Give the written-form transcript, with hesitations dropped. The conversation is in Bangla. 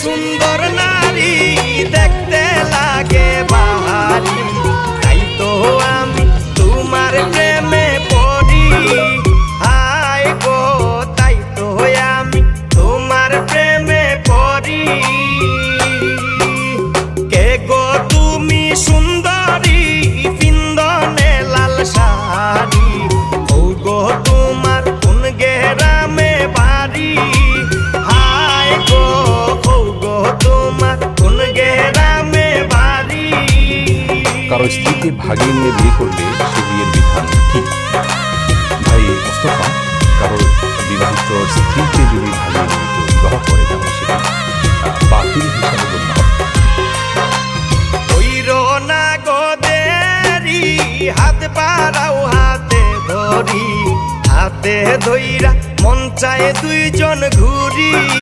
সুন্দর নারী দেখতে লাগে বাহারি, তাই তো আমি তোমার প্রেমে পড়ি। হায় গো তাই তো আমি তোমার প্রেমে পড়ি। কে গো তুমি সুন্দরী পিন্দনে লাল শাড়ি, ও গো তোমার কোন গেরামে বাড়ি। হায় গো ও গো তোমার কোন গেরামে বাড়ি। কারো স্ত্রীকে ভাগিয়ে নিয়ে বিয়ে করলে সে বিয়ের বিধান ঠিক। ভাই মোস্তফা, কারো বিবাহিত স্ত্রীকে যদি ভাগিয়ে নিত